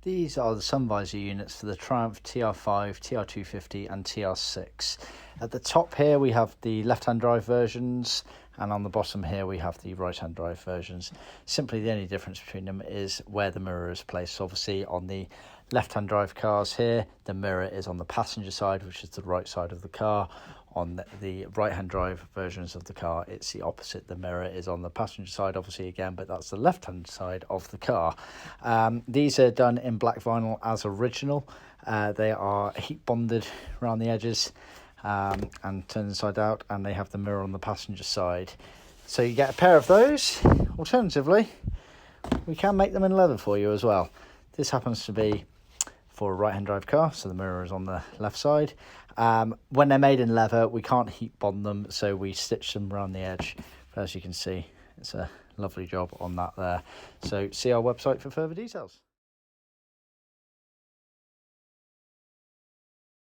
These are the Sun Visor units for the Triumph TR5, TR250 and TR6. At the top here we have the left-hand drive versions, and on the bottom here we have the right-hand drive versions. Simply the only difference between them is where the mirror is placed. So obviously on the left-hand drive cars here, the mirror is on the passenger side, which is the right side of the car. On the right-hand drive versions of the car, it's the opposite. The mirror is on the passenger side, obviously again, but that's the left-hand side of the car. These are done in black vinyl as original. They are heat bonded around the edges and turned inside out, and they have the mirror on the passenger side. So you get a pair of those. Alternatively, we can make them in leather for you as well. This happens to be for a right-hand drive car, so the mirror is on the left side. When they're made in leather, we can't heat bond them, so we stitch them around the edge. But as you can see, it's a lovely job on that there. So see our website for further details.